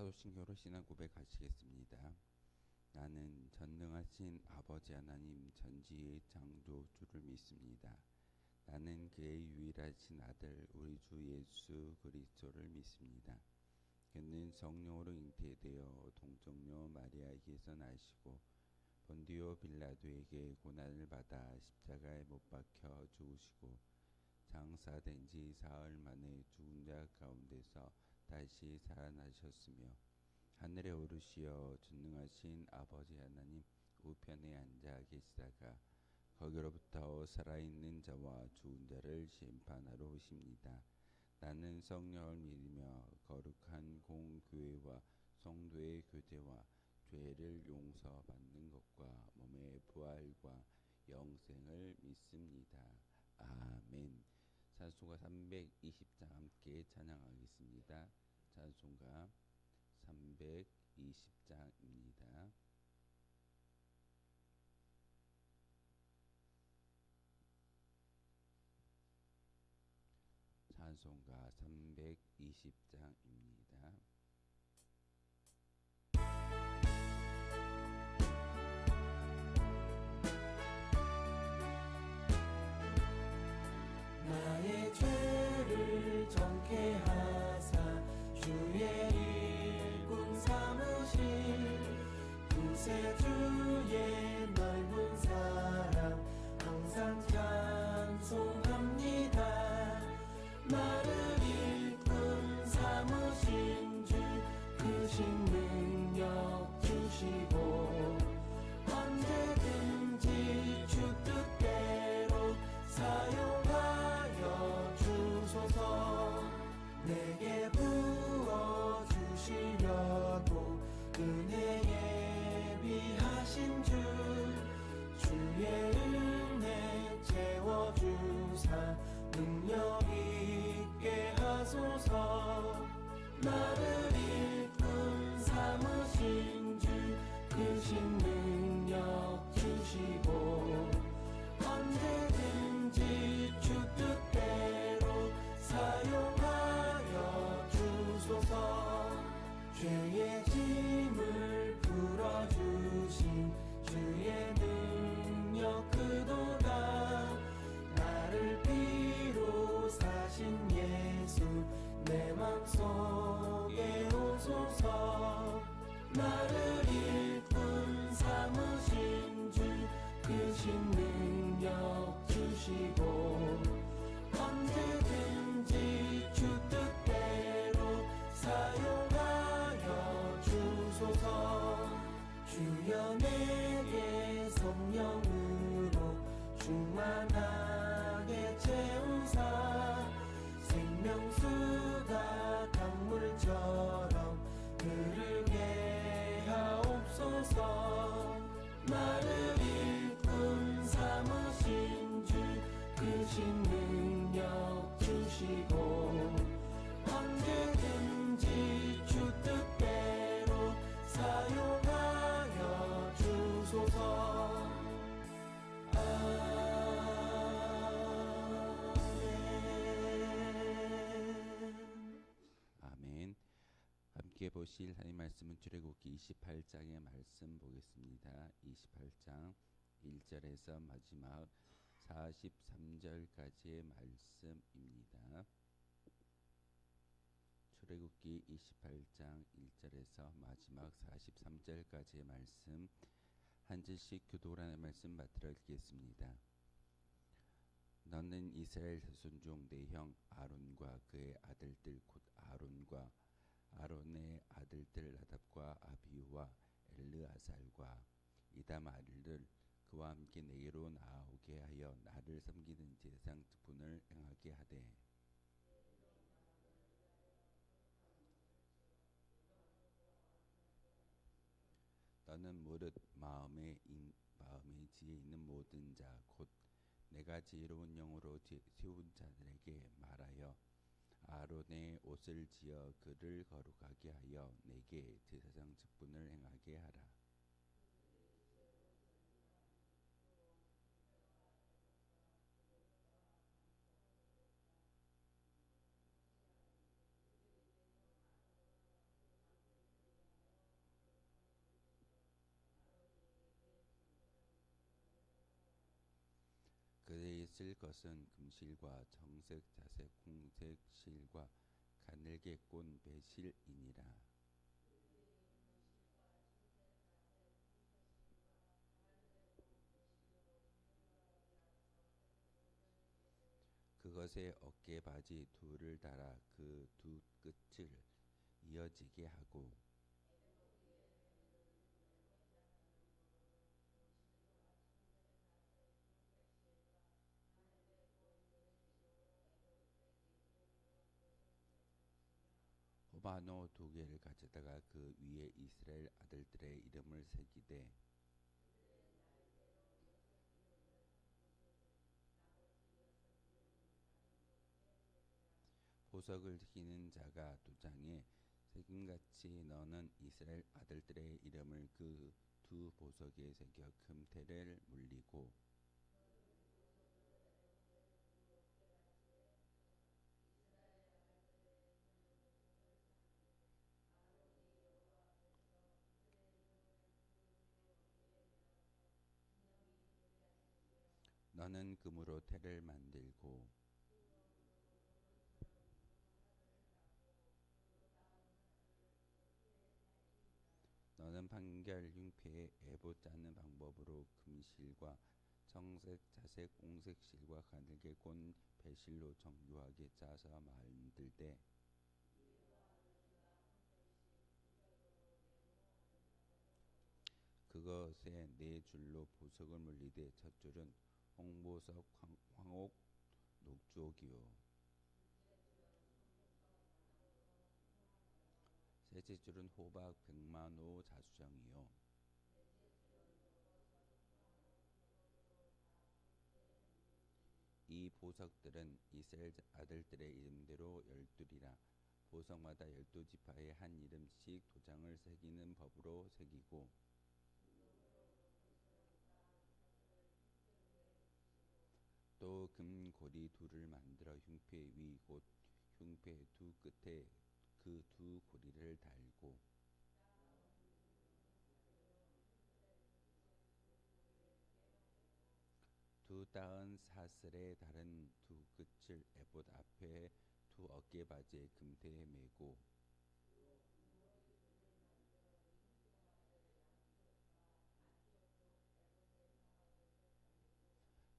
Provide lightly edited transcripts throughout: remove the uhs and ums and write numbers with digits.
사도신교로 신앙 고백하시겠습니다. 나는 전능하신 아버지 하나님 전지의 창조주를 믿습니다. 나는 그의 유일하신 아들 우리 주 예수 그리스도를 믿습니다. 그는 성령으로 잉태되어 동정녀 마리아에게서 나시고 본디오 빌라도에게 고난을 받아 십자가에 못 박혀 죽으시고 장사된 지 사흘 만에 죽은 자 가운데서 다시 살아나셨으며 하늘에 오르시어 전능하신 아버지 하나님 우편에 앉아 계시다가 거기로부터 살아있는 자와 죽은 자를 심판하러 오십니다. 나는 성령을 믿으며 거룩한 공교회와 성도의 교제와 죄를 용서받는 것과 몸의 부활과 영생을 믿습니다. 아멘. 찬송가 320장 함께 찬양하겠습니다. 찬송가 320장입니다. 찬송가 320장입니다. 나의 죄를 정케 하사 주의 일꾼 삼으신 구세주의 넓은 사랑 항상 찬송합니다. 나를 일꾼 삼으신 주 크신 능력 주시고 언제든지 주 뜻대로 사용하여 주소서. 내게 부어주시려고 은혜 예비하신 주 주의 은혜 채워주사 능력 있게 하소서. 나를 일꾼 삼으신 주 크신 능력 주시고 언제든지 주 뜻대로 사용하여 주소서. 죄의 짐을 풀어주신 주의 능력 크도다. 나를 피로 사신 예수 내 맘속에 오소서. 나를 일꾼 삼으신 주 크신 능력 주시고 언제든지 주 뜻대로 사용하여 주소서. 주여 내게 성령으로 충만하게 채우사 생명수가 강물처럼 흐르게 하옵소서. 나를 일꾼 삼으신 주 크신 능력 주시고 언제든지 주 뜻대로 사용하여 주소서. 아멘. 함께 보실 하나님 말씀은 출애굽기 28장의 말씀 보겠습니다. 28장 1절에서 마지막 43절까지의 말씀입니다. 출애굽기 28장 1절에서 마지막 43절까지의 말씀 한 절씩 교독하는 말씀 받들어 읽겠습니다. 너는 이스라엘 자손 중 내 형 아론과 그의 아들들 곧 아론과 아론의 아들들 나답과 아비후와 엘르아살과 이다말을 그와 함께 내게로 나오게 하여 나를 섬기는 제사장 직분을 행하게 하되 너는 무릇 마음의 지혜 있는 모든 자 곧 내가 지혜로운 영으로 세운 자들에게 말하여 아론의 옷을 지어 그를 거룩하게 하여 내게 제사장 직분을 행하게 하라. 쓸 것은 금실과 청색 자색 홍색 실과 가늘게 꼰 배실이니라. 그것에 어깨 바지 둘을 달아 그 두 끝을 이어지게 하고 호마노 두 개를 가져다가 그 위에 이스라엘 아들들의 이름을 새기되 보석을 휘는 자가 두 장에 새김같이 너는 이스라엘 아들들의 이름을 그 두 보석에 새겨 금테를 물리고 너는 금으로 테를 만들고 너는 판결 흉패에 에봇 짜는 방법으로 금실과 청색 자색 옹색 실과 가늘게 꼰 배실로 정교하게 짜서 만들되 그것에 네 줄로 보석을 물리되 첫 줄은 홍보석 황옥 녹주옥이요 셋째 줄은 호박 백만호 자수정이요 이 보석들은 이스라엘 아들들의 이름대로 12이라 보석마다 12지파에 한 이름씩 도장을 새기는 법으로 새기고 또 금고리 둘을 만들어 흉패 위 곧 흉패 두 끝에 그 두 고리를 달고 두 따은 사슬에 다른 두 끝을 에봇 앞에 두 어깨 바지의 금테에 메고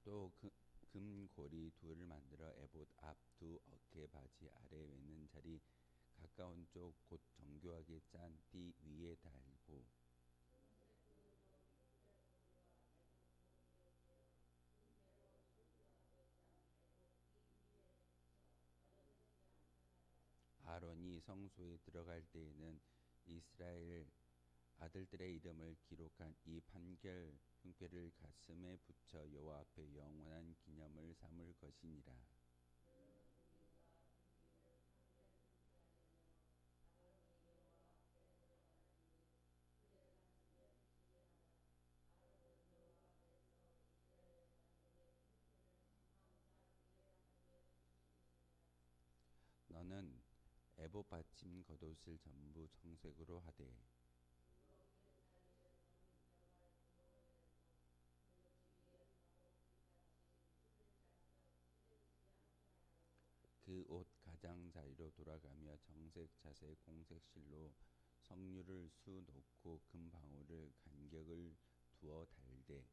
또 금고리 둘을 만들어 에봇 앞 두 어깨 바지 아래 매는 자리 가까운 쪽 곧 정교하게 짠 띠 위에 달고 아론이 성소에 들어갈 때에는 이스라엘 아들들의 이름을 기록한 이 판결 흉패를 가슴에 붙여 여호와 앞에 영원한 기념을 삼을 것이니라. 너는 에봇 받침 겉옷을 전부 청색으로 하되 그 옷 가장자리로 돌아가며 청색 자색 공색 실로 성류를 수 놓고 금방울을 간격을 두어 달되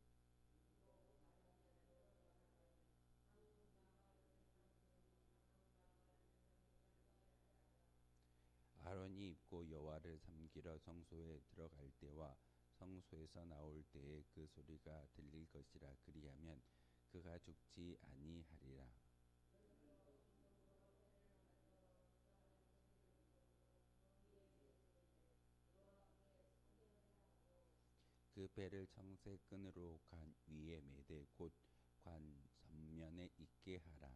아론이 입고 여호와를 섬기러 성소에 들어갈 때와 성소에서 나올 때에 그 소리가 들릴 것이라 그리하면 그가 죽지 아니하리라. 그 배를 청색 끈으로 관 위에 매되 곧 관 전면에 있게 하라.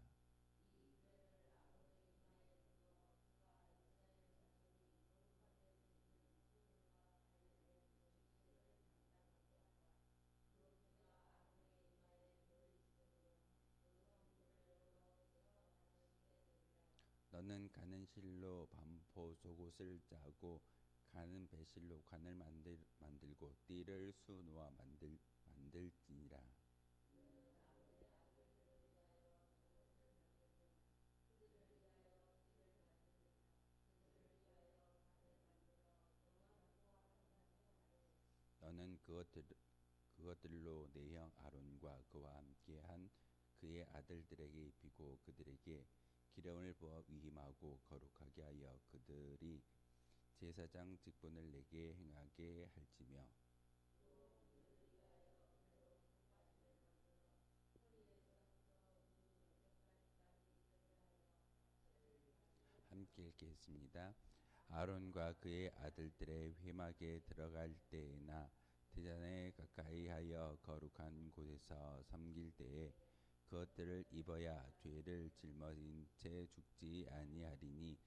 너는 가는 실로 반포 속옷을 짜고 가는 배실로 관을 만들고 띠를 수 놓아 만들지니라. 그것들로 내 형 아론과 그와 함께한 그의 아들들에게 입히고 그들에게 기름을 부어 위임하고 거룩하게 하여 그들이 제사장 직분을 내게 행하게 할지며 함께 읽겠습니다. 아론과 그의 아들들의 회막에 들어갈 때에나 대전에 가까이 하여 거룩한 곳에서 섬길 때에 그것들을 입어야 죄를 짊어진 채 죽지 아니하리니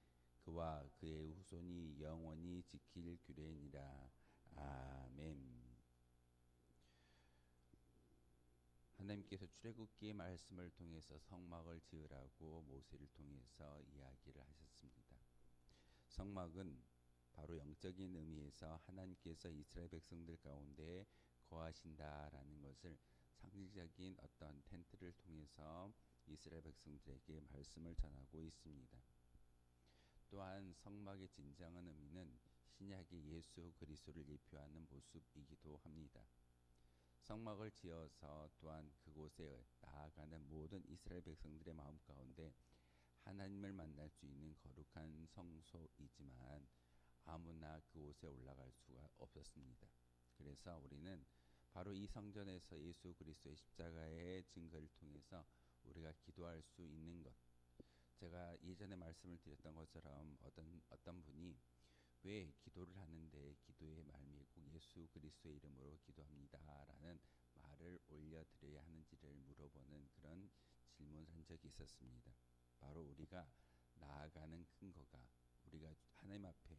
그와 그의 후손이 영원히 지킬 규례니라. 아멘. 하나님께서 출애굽기 말씀을 통해서 성막을 지으라고 모세를 통해서 이야기를 하셨습니다. 성막은 바로 영적인 의미에서 하나님께서 이스라엘 백성들 가운데 거하신다라는 것을 상징적인 어떤 텐트를 통해서 이스라엘 백성들에게 말씀을 전하고 있습니다. 또한 성막의 진정한 의미는 신약의 예수 그리스도를 예표하는 모습이기도 합니다. 성막을 지어서 또한 그곳에 나아가는 모든 이스라엘 백성들의 마음 가운데 하나님을 만날 수 있는 거룩한 성소이지만 아무나 그곳에 올라갈 수가 없었습니다. 그래서 우리는 바로 이 성전에서 예수 그리스도의 십자가의 증거를 통해서 우리가 기도할 수 있는 것. 제가 예전에 말씀을 드렸던 것처럼 어떤 분이 왜 기도를 하는데 기도의 말미에 꼭 예수 그리스도의 이름으로 기도합니다라는 말을 올려드려야 하는지를 물어보는 그런 질문을 한 적이 있었습니다. 바로 우리가 나아가는 근거가 우리가 하나님 앞에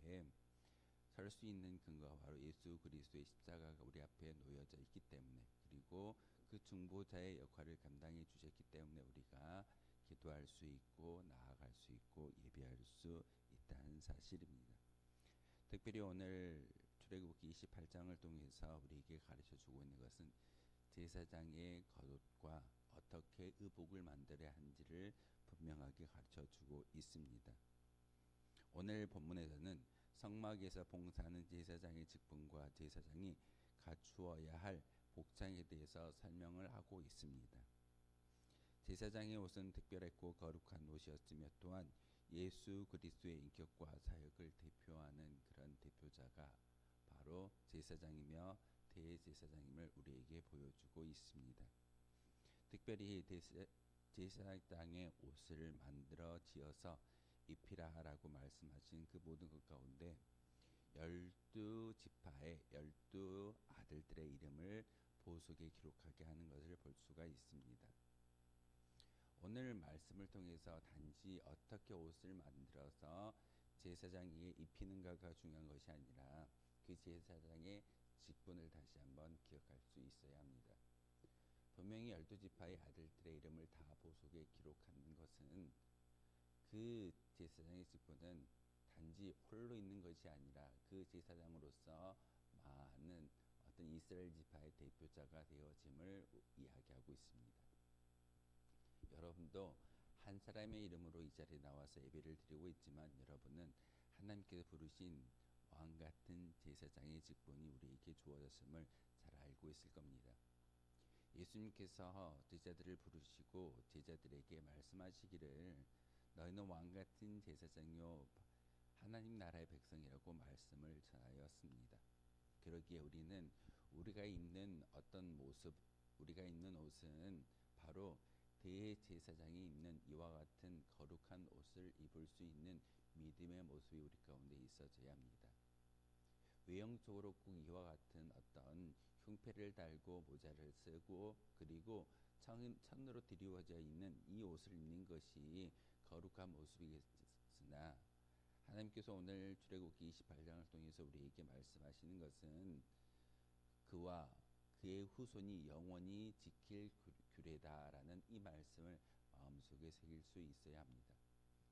설 수 있는 근거가 바로 예수 그리스도의 십자가가 우리 앞에 놓여져 있기 때문에 그리고 그 중보자의 역할을 감당해 주셨기 때문에 우리가 기도할 수 있고 나아갈 수 있고 예배할 수 있다는 사실입니다. 특별히 오늘 출애굽기 28장을 통해서 우리에게 가르쳐주고 있는 것은 제사장의 겉옷과 어떻게 의복을 만들어야 하는지를 분명하게 가르쳐주고 있습니다. 오늘 본문에서는 성막에서 봉사하는 제사장의 직분과 제사장이 갖추어야 할 복장에 대해서 설명을 하고 있습니다. 제사장의 옷은 특별했고 거룩한 옷이었으며 또한 예수 그리스도의 인격과 사역을 대표하는 그런 대표자가 바로 제사장이며 대제사장임을 우리에게 보여주고 있습니다. 특별히 제사장의 옷을 만들어 지어서 입히라라고 말씀하신 그 모든 것 가운데 12지파의 12 아들들의 이름을 보석에 기록하게 하는 것을 볼 수가 있습니다. 오늘 말씀을 통해서 단지 어떻게 옷을 만들어서 제사장에게 입히는가가 중요한 것이 아니라 그 제사장의 직분을 다시 한번 기억할 수 있어야 합니다. 분명히 12지파의 아들들의 이름을 다 보석에 기록하는 것은 그 제사장의 직분은 단지 홀로 있는 것이 아니라 그 제사장으로서 많은 어떤 이스라엘 지파의 대표자가 되어짐을 이야기하고 있습니다. 여러분도 한 사람의 이름으로 이 자리에 나와서 예배를 드리고 있지만 여러분은 하나님께서 부르신 왕 같은 제사장의 직분이 우리에게 주어졌음을 잘 알고 있을 겁니다. 예수님께서 제자들을 부르시고 제자들에게 말씀하시기를 너희는 왕 같은 제사장이요 하나님 나라의 백성이라고 말씀을 전하였습니다. 그러기에 우리는 우리가 입는 어떤 모습, 우리가 입는 옷은 바로 대제사장이 입는 이와 같은 거룩한 옷을 입을 수 있는 믿음의 모습이 우리 가운데 있어져야 합니다. 외형적으로 꼭 이와 같은 어떤 흉패를 달고 모자를 쓰고 그리고 천으로 드리워져 있는 이 옷을 입는 것이 거룩한 모습이겠으나 하나님께서 오늘 출애굽기 28장을 통해서 우리에게 말씀하시는 것은 그와 그의 후손이 영원히 지킬 규례다라는 이 말씀을 마음속에 새길 수 있어야 합니다.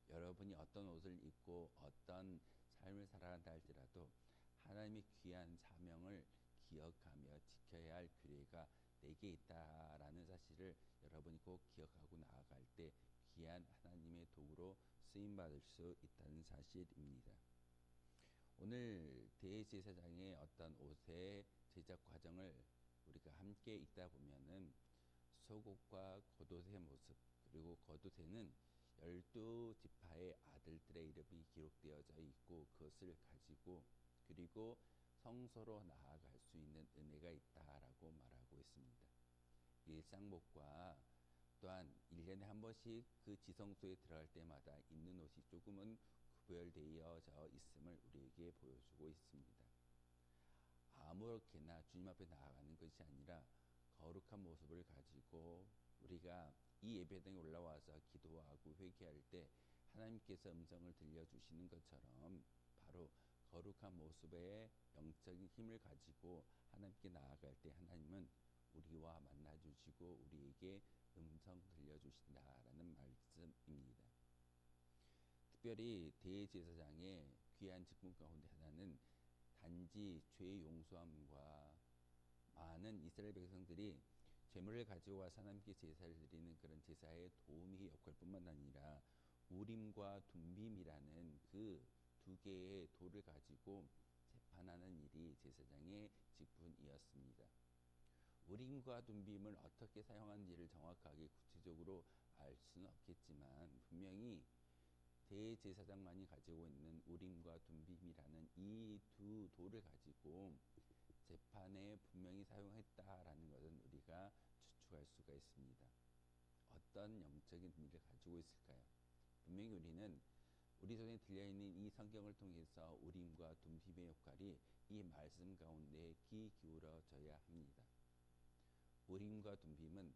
여러분이 어떤 옷을 입고 어떤 삶을 살아간다 할지라도 하나님의 귀한 사명을 기억하며 지켜야 할 규례가 내게 있다라는 사실을 여러분이 꼭 기억하고 나아갈 때 귀한 하나님의 도구로 쓰임받을 수 있다는 사실입니다. 오늘 대제사장의 어떤 옷의 제작 과정을 우리가 함께 읽다 보면은 소곡과 겉옷의 모습, 그리고 겉옷에는 12지파의 아들들의 이름이 기록되어져 있고 그것을 가지고 그리고 성소로 나아갈 수 있는 은혜가 있다라고 말하고 있습니다. 일상복과 또한 1년에 한 번씩 그 지성소에 들어갈 때마다 입는 옷이 조금은 구별되어져 있음을 우리에게 보여주고 있습니다. 아무렇게나 주님 앞에 나아가는 것이 아니라 거룩한 모습을 가지고 우리가 이 예배당에 올라와서 기도하고 회개할 때 하나님께서 음성을 들려주시는 것처럼 바로 거룩한 모습의 영적인 힘을 가지고 하나님께 나아갈 때 하나님은 우리와 만나주시고 우리에게 음성 들려주신다라는 말씀입니다. 특별히 대제사장의 귀한 직분 가운데 하나는 단지 죄 용서함과 많은 이스라엘 백성들이 제물을 가지고 와서 하나님께 제사를 드리는 그런 제사의 도우미의 역할뿐만 아니라 우림과 둠빔이라는 그 두 개의 돌을 가지고 재판하는 일이 제사장의 직분이었습니다. 우림과 둠빔을 어떻게 사용하는지를 정확하게 구체적으로 알 수는 없겠지만 분명히 대제사장만이 가지고 있는 우림과 둠빔이라는 이 두 돌을 가지고 재판에 분명히 사용했다라는 것은 우리가 추측할 수가 있습니다. 어떤 영적인 의미를 가지고 있을까요? 분명히 우리는 우리 손에 들려있는 이 성경을 통해서 우림과 둠빔의 역할이 이 말씀 가운데 귀 기울어져야 합니다. 우림과 둠빔은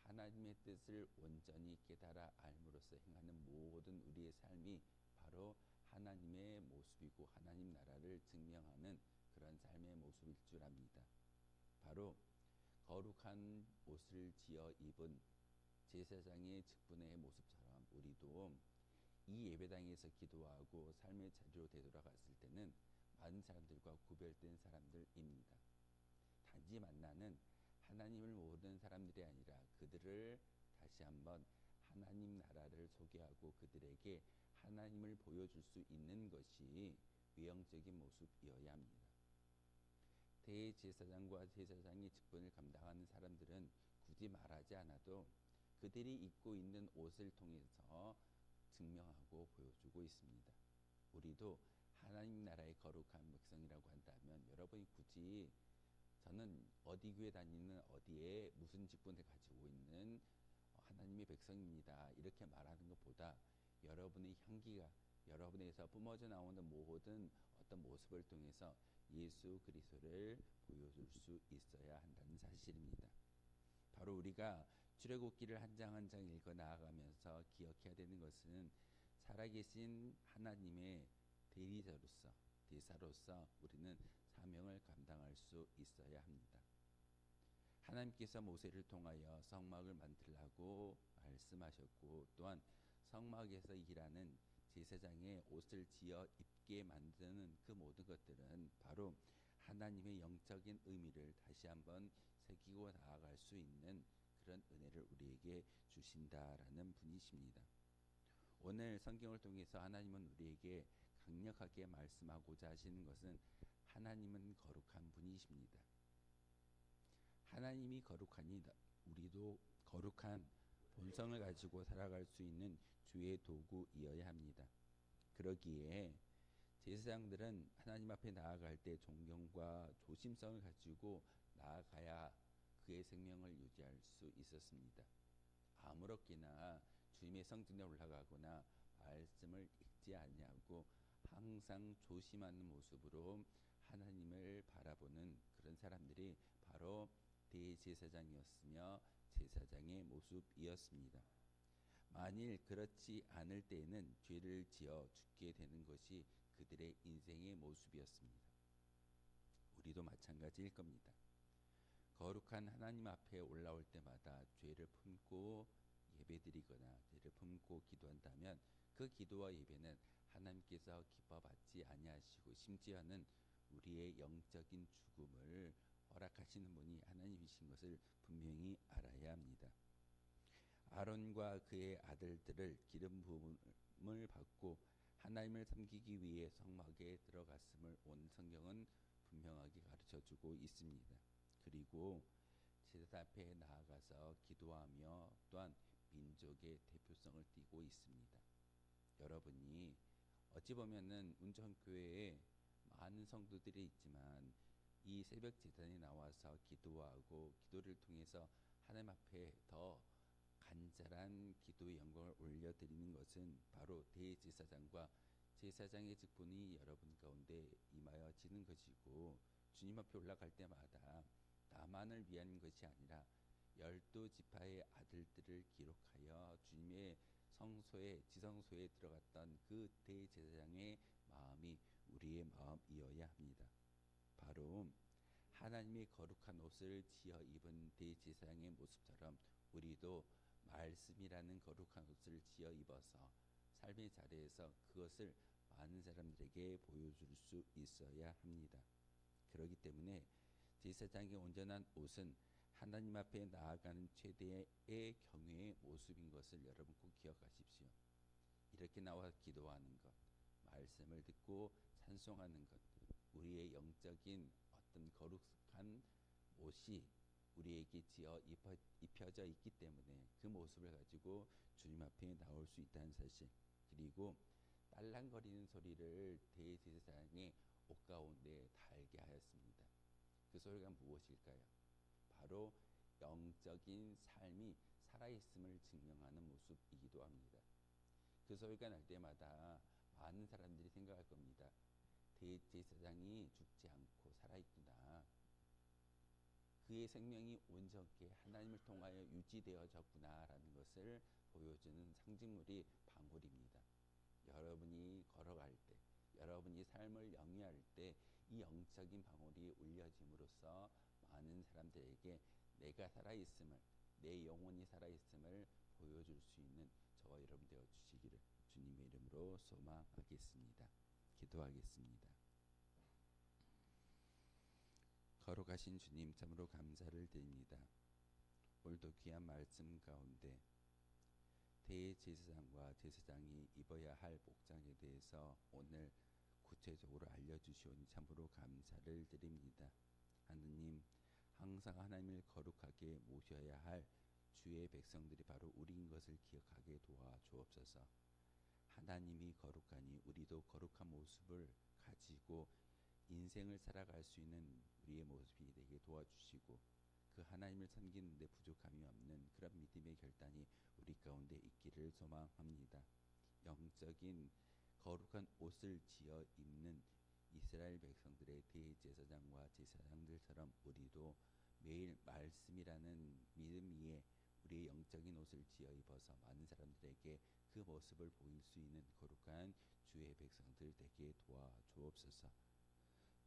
하나님의 뜻을 온전히 깨달아 알므로써 행하는 모든 우리의 삶이 바로 하나님의 모습이고 하나님 나라를 증명하는 그런 삶의 모습일 줄 압니다. 바로 거룩한 옷을 지어 입은 제사장의 직분의 모습처럼 우리도 이 예배당에서 기도하고 삶의 자리로 되돌아갔을 때는 많은 사람들과 구별된 사람들입니다. 단지 만나는 하나님을 모르는 사람들이 아니라 그들을 다시 한번 하나님 나라를 소개하고 그들에게 하나님을 보여줄 수 있는 것이 외형적인 모습이어야 합니다. 대제사장과 제사장의 직분을 감당하는 사람들은 굳이 말하지 않아도 그들이 입고 있는 옷을 통해서 증명하고 보여주고 있습니다. 우리도 하나님 나라의 거룩한 백성이라고 한다면 여러분이 굳이 저는 어디 교회 다니는 어디에 무슨 직분을 가지고 있는 하나님의 백성입니다. 이렇게 말하는 것보다 여러분의 향기가 여러분에서 뿜어져 나오는 모든 어떤 모습을 통해서 예수 그리스도를 보여줄 수 있어야 한다는 사실입니다. 바로 우리가 출애굽기를 한 장 한 장 읽어 나아가면서 기억해야 되는 것은 살아계신 하나님의 대리자로서 대사로서 우리는 사명을 감당할 수 있어야 합니다. 하나님께서 모세를 통하여 성막을 만들라고 말씀하셨고 또한 성막에서 일하는 제사장의 옷을 지어 입게 만드는 그 모든 것들은 바로 하나님의 영적인 의미를 다시 한번 새기고 나아갈 수 있는 그런 은혜를 우리에게 주신다라는 분이십니다. 오늘 성경을 통해서 하나님은 우리에게 강력하게 말씀하고자 하시는 것은 하나님은 거룩한 분이십니다. 하나님이 거룩하니 우리도 거룩한 본성을 가지고 살아갈 수 있는 주의 도구이어야 합니다. 그러기에 제사장들은 하나님 앞에 나아갈 때 존경과 조심성을 가지고 나아가야 그의 생명을 유지할 수 있었습니다. 아무렇게나 주님의 성전에 올라가거나 말씀을 읽지 아니하고 항상 조심하는 모습으로 하나님을 바라보는 그런 사람들이 바로 대제사장이었으며 제사장의 모습이었습니다. 만일 그렇지 않을 때에는 죄를 지어 죽게 되는 것이 그들의 인생의 모습이었습니다. 우리도 마찬가지일 겁니다. 거룩한 하나님 앞에 올라올 때마다 죄를 품고 예배드리거나 죄를 품고 기도한다면 그 기도와 예배는 하나님께서 기뻐받지 아니하시고 심지어는 우리의 영적인 죽음을 허락하시는 분이 하나님이신 것을 분명히 알아야 합니다. 아론과 그의 아들들을 기름 부음을 받고 하나님을 섬기기 위해 성막에 들어갔음을 온 성경은 분명하게 가르쳐주고 있습니다. 그리고 제사 앞에 나아가서 기도하며 또한 민족의 대표성을 띠고 있습니다. 여러분이 어찌 보면은 운천교회에 많은 성도들이 있지만 이 새벽 제단에 나와서 기도하고 기도를 통해서 하나님 앞에 더 간절한 기도의 영광을 올려드리는 것은 바로 대제사장과 제사장의 직분이 여러분 가운데 임하여지는 것이고, 주님 앞에 올라갈 때마다 나만을 위한 것이 아니라 12지파의 아들들을 기록하여 주님의 성소에 지성소에 들어갔던 그 대제사장의 마음이 우리의 마음이어야 합니다. 바로 하나님의 거룩한 옷을 지어 입은 대제사장의 모습처럼 우리도 말씀이라는 거룩한 옷을 지어 입어서 삶의 자리에서 그것을 많은 사람들에게 보여줄 수 있어야 합니다. 그렇기 때문에 제사장의 온전한 옷은 하나님 앞에 나아가는 최대의 경외의 모습인 것을 여러분 꼭 기억하십시오. 이렇게 나와 기도하는 것, 말씀을 듣고 찬송하는 것, 우리의 영적인 어떤 거룩한 옷이 우리에게 입혀져 있기 때문에 그 모습을 가지고 주님 앞에 나올 수 있다는 사실, 그리고 딸랑거리는 소리를 대제사장의 옷 가운데 달게 하였습니다. 그 소리가 무엇일까요? 바로 영적인 삶이 살아있음을 증명하는 모습이기도 합니다. 그 소리가 날 때마다 많은 사람들이 생각할 겁니다. 대제사장이 죽지 않고 살아있구나. 그의 생명이 온전히 하나님을 통하여 유지되어졌구나 라는 것을 보여주는 상징물이 방울입니다. 여러분이 걸어갈 때, 여러분이 삶을 영위할 때 이 영적인 방울이 울려짐으로써 많은 사람들에게 내가 살아있음을, 내 영혼이 살아있음을 보여줄 수 있는 저와 여러분 되어 주시기를 주님의 이름으로 소망하겠습니다. 기도하겠습니다. 거룩하신 주님, 참으로 감사를 드립니다. 오늘도 귀한 말씀 가운데 대제사장과 제사장이 입어야 할 복장에 대해서 오늘 구체적으로 알려주시오니 참으로 감사를 드립니다. 하느님, 항상 하나님을 거룩하게 모셔야 할 주의 백성들이 바로 우리인 것을 기억하게 도와주옵소서. 하나님이 거룩하니 우리도 거룩한 모습을 가지고 인생을 살아갈 수 있는 우리의 모습이 되게 도와주시고, 그 하나님을 섬기는 데 부족함이 없는 그런 믿음의 결단이 우리 가운데 있기를 소망합니다. 영적인 거룩한 옷을 지어 입는 이스라엘 백성들의 대제사장과 제사장들처럼 우리도 매일 말씀이라는 믿음 위에 우리의 영적인 옷을 지어 입어서 많은 사람들에게 그 모습을 보일 수 있는 거룩한 주의 백성들 되게 도와주옵소서.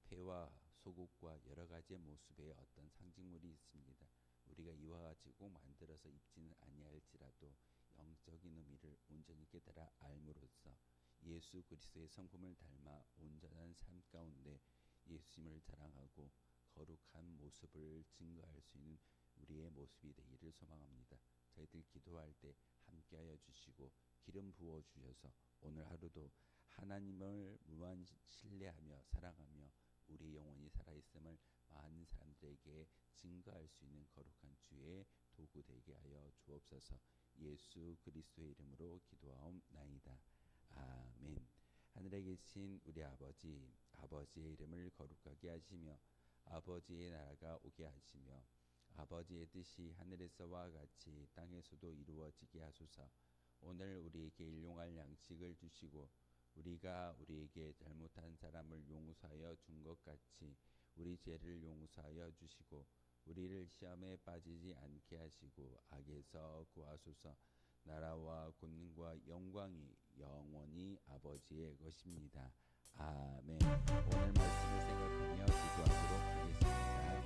폐와 속옷과 여러 가지의 모습의 어떤 상징물이 있습니다. 우리가 이와 가지고 만들어서 입지는 아니할지라도 영적인 의미를 온전히 깨달아 알므로써 예수 그리스도의 성품을 닮아 온전한 삶 가운데 예수님을 자랑하고 거룩한 모습을 증거할 수 있는 우리의 모습이 되기를 소망합니다. 저희들 기도할 때 함께하여 주시고 기름 부어 주셔서 오늘 하루도 하나님을 무한 신뢰하며 사랑하며 우리 영혼이 살아있음을 많은 사람들에게 증거할 수 있는 거룩한 주의 도구 되게 하여 주옵소서. 예수 그리스도의 이름으로 기도하옵나이다. 아멘. 하늘에 계신 우리 아버지, 아버지의 이름을 거룩하게 하시며 아버지의 나라가 오게 하시며 아버지의 뜻이 하늘에서와 같이 땅에서도 이루어지게 하소서. 오늘 우리에게 일용할 양식을 주시고 우리가 우리에게 잘못한 사람을 용서하여 준 것 같이 우리 죄를 용서하여 주시고 우리를 시험에 빠지지 않게 하시고 악에서 구하소서. 나라와 권능과 영광이 영원히 아버지의 것입니다. 아멘. 오늘 말씀을 생각하며 기도하도록 하겠습니다.